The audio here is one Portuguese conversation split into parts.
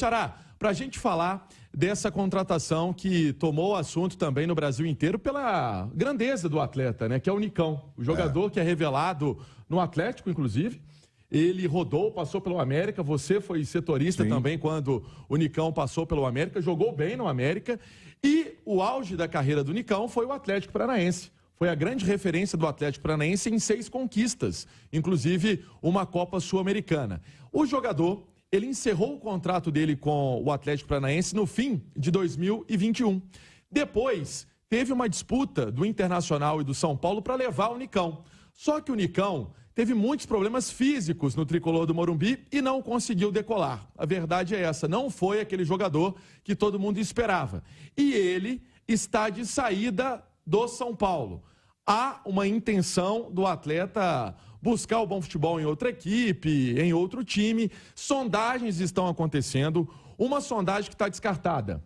Xará, para a gente falar dessa contratação que tomou o assunto também no Brasil inteiro pela grandeza do atleta, né? Que é o Nicão, o jogador que é revelado no Atlético, inclusive. Ele rodou, passou pelo América, você foi setorista também quando o Nicão passou pelo América, jogou bem no América. E o auge da carreira do Nicão foi o Atlético Paranaense. Foi a grande referência do Atlético Paranaense em 6 conquistas, inclusive uma Copa Sul-Americana. O jogador, ele encerrou o contrato dele com o Atlético Paranaense no fim de 2021. Depois, teve uma disputa do Internacional e do São Paulo para levar o Nicão. Só que o Nicão teve muitos problemas físicos no tricolor do Morumbi e não conseguiu decolar. A verdade é essa, não foi aquele jogador que todo mundo esperava. E ele está de saída do São Paulo. Há uma intenção do atleta buscar o bom futebol em outra equipe, em outro time. Sondagens estão acontecendo. Uma sondagem que está descartada,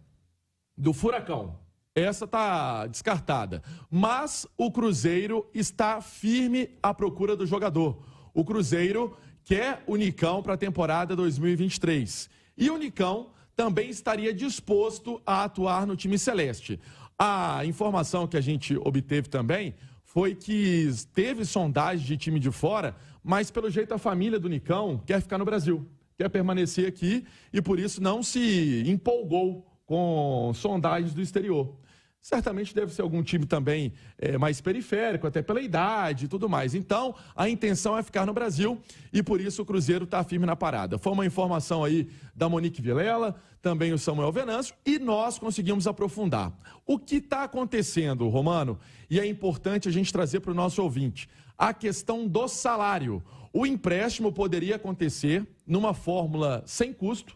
do Furacão. Essa está descartada. Mas o Cruzeiro está firme à procura do jogador. O Cruzeiro quer o Nicão para a temporada 2023. E o Nicão também estaria disposto a atuar no time celeste. A informação que a gente obteve também foi que teve sondagem de time de fora, mas pelo jeito a família do Nicão quer ficar no Brasil, quer permanecer aqui e por isso não se empolgou com sondagens do exterior. Certamente deve ser algum time também mais periférico, até pela idade e tudo mais. Então, a intenção é ficar no Brasil e por isso o Cruzeiro está firme na parada. Foi uma informação aí da Monique Vilela, também o Samuel Venâncio, e nós conseguimos aprofundar. O que está acontecendo, Romano, e é importante a gente trazer para o nosso ouvinte, a questão do salário. O empréstimo poderia acontecer numa fórmula sem custo,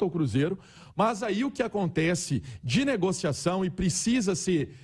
ao Cruzeiro, mas aí o que acontece de negociação e precisa ser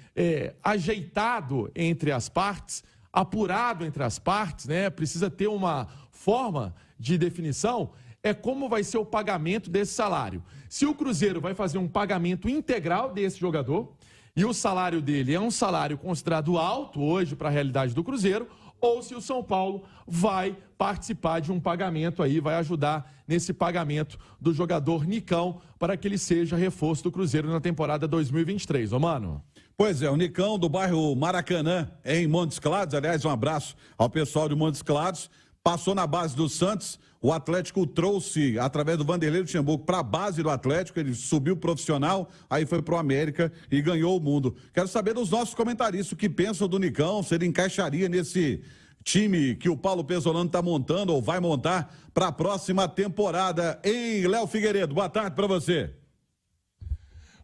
ajeitado entre as partes, apurado entre as partes, né? Precisa ter uma forma de definição, é como vai ser o pagamento desse salário. Se o Cruzeiro vai fazer um pagamento integral desse jogador, e o salário dele é um salário considerado alto hoje para a realidade do Cruzeiro, ou se o São Paulo vai participar de um pagamento aí, vai ajudar nesse pagamento do jogador Nicão para que ele seja reforço do Cruzeiro na temporada 2023. Ô, mano. Pois é, o Nicão do bairro Maracanã, em Montes Claros, aliás, um abraço ao pessoal de Montes Claros, passou na base do Santos, o Atlético trouxe, através do Vanderlei Luxemburgo, para a base do Atlético, ele subiu profissional, aí foi pro América e ganhou o mundo. Quero saber dos nossos comentaristas o que pensam do Nicão, se ele encaixaria nesse time que o Paulo Pesolano está montando ou vai montar para a próxima temporada. Hein, Léo Figueiredo, boa tarde para você.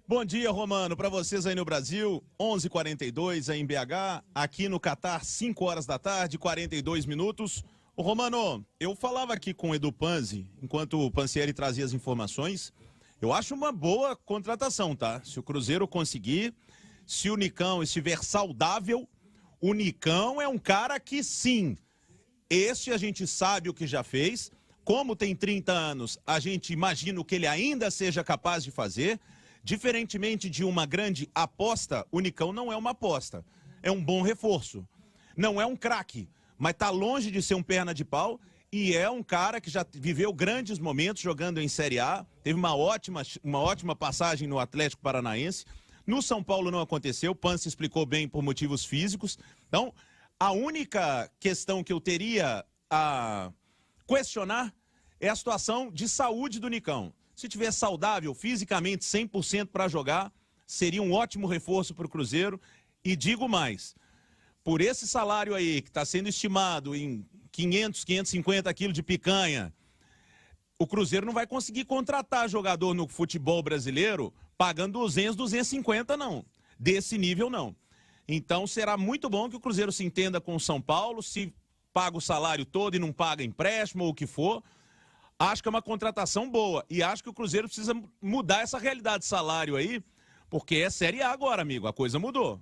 Bom dia, Romano, para vocês aí no Brasil, 11h42 aí em BH, aqui no Catar, 5 horas da tarde, 42 minutos. Ô, Romano, eu falava aqui com o Edu Panzi, enquanto o Pansieri trazia as informações, eu acho uma boa contratação, tá? Se o Cruzeiro conseguir, se o Nicão estiver saudável, o Nicão é um cara que sim, esse a gente sabe o que já fez, como tem 30 anos, a gente imagina o que ele ainda seja capaz de fazer, diferentemente de uma grande aposta, o Nicão não é uma aposta, é um bom reforço, não é um craque, mas está longe de ser um perna de pau e é um cara que já viveu grandes momentos jogando em Série A, teve uma ótima passagem no Atlético Paranaense. No São Paulo não aconteceu, o Pansi explicou bem por motivos físicos. Então, a única questão que eu teria a questionar é a situação de saúde do Nicão. Se tiver saudável, fisicamente 100% para jogar, seria um ótimo reforço para o Cruzeiro. E digo mais, por esse salário aí, que está sendo estimado em 500, 550 quilos de picanha, o Cruzeiro não vai conseguir contratar jogador no futebol brasileiro pagando 200, 250 não. Desse nível não. Então será muito bom que o Cruzeiro se entenda com o São Paulo, se paga o salário todo e não paga empréstimo ou o que for. Acho que é uma contratação boa e acho que o Cruzeiro precisa mudar essa realidade de salário aí, porque é Série A agora, amigo, a coisa mudou.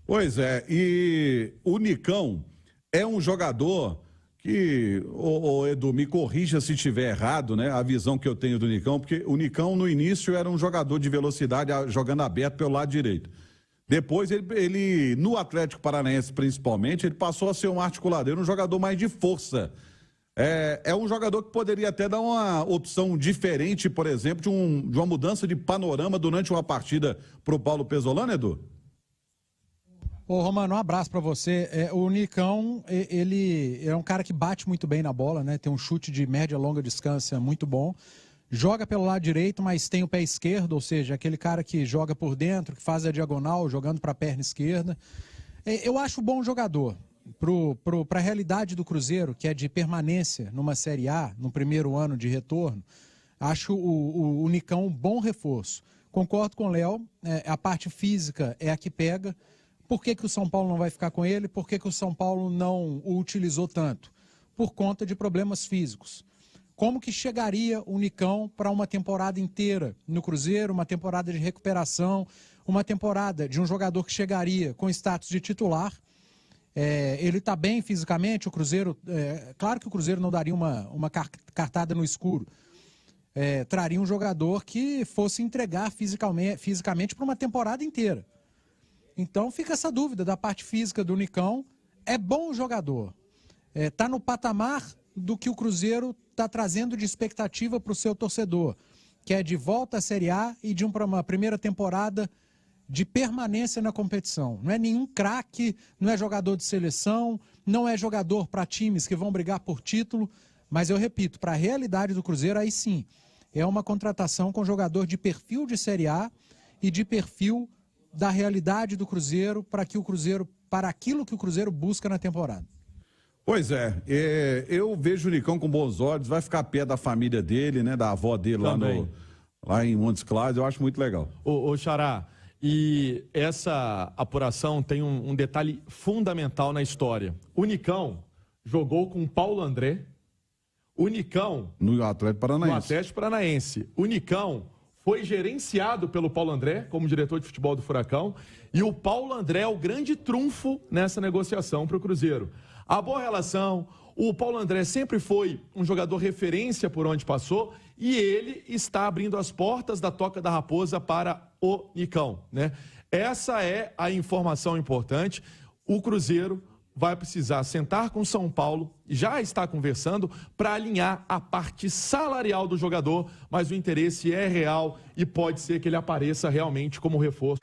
Pois é, e o Nicão é um jogador que, Edu, me corrija se estiver errado, né, a visão que eu tenho do Nicão, porque o Nicão no início era um jogador de velocidade jogando aberto pelo lado direito. Depois ele no Atlético Paranaense principalmente, ele passou a ser um articulador, um jogador mais de força. É um jogador que poderia até dar uma opção diferente, por exemplo, de uma mudança de panorama durante uma partida para o Paulo Pesolano, Edu? Ô, Romano, um abraço para você. O Nicão, ele é um cara que bate muito bem na bola, né? Tem um chute de média e longa distância muito bom. Joga pelo lado direito, mas tem o pé esquerdo, ou seja, aquele cara que joga por dentro, que faz a diagonal, jogando para a perna esquerda. Eu acho bom jogador. Para a realidade do Cruzeiro, que é de permanência numa Série A, no primeiro ano de retorno, acho o Nicão um bom reforço. Concordo com o Léo, a parte física é a que pega. Por que o São Paulo não vai ficar com ele? Por que o São Paulo não o utilizou tanto? Por conta de problemas físicos. Como que chegaria o Nicão para uma temporada inteira no Cruzeiro, uma temporada de recuperação, uma temporada de um jogador que chegaria com status de titular? Ele está bem fisicamente, o Cruzeiro... claro que o Cruzeiro não daria uma cartada no escuro. Traria um jogador que fosse entregar fisicamente para uma temporada inteira. Então fica essa dúvida da parte física do Nicão. É bom jogador. Está no patamar do que o Cruzeiro está trazendo de expectativa para o seu torcedor, que é de volta à Série A e de uma primeira temporada de permanência na competição. Não é nenhum craque, não é jogador de seleção, não é jogador para times que vão brigar por título, mas eu repito, para a realidade do Cruzeiro, aí sim, é uma contratação com jogador de perfil de Série A e de perfil da realidade do Cruzeiro para aquilo que o Cruzeiro busca na temporada. Pois eu vejo o Nicão com bons olhos, vai ficar perto da família dele, né, da avó dele lá em Montes Claros, eu acho muito legal. Ô Xará, e essa apuração tem um detalhe fundamental na história. O Nicão jogou com o Paulo André, o Nicão... No Atlético Paranaense. No Atlético Paranaense. O Nicão foi gerenciado pelo Paulo André como diretor de futebol do Furacão, e o Paulo André é o grande trunfo nessa negociação para o Cruzeiro. A boa relação, o Paulo André sempre foi um jogador referência por onde passou e ele está abrindo as portas da Toca da Raposa para o Nicão, né? Essa é a informação importante. O Cruzeiro vai precisar sentar com o São Paulo, já está conversando, para alinhar a parte salarial do jogador, mas o interesse é real e pode ser que ele apareça realmente como reforço.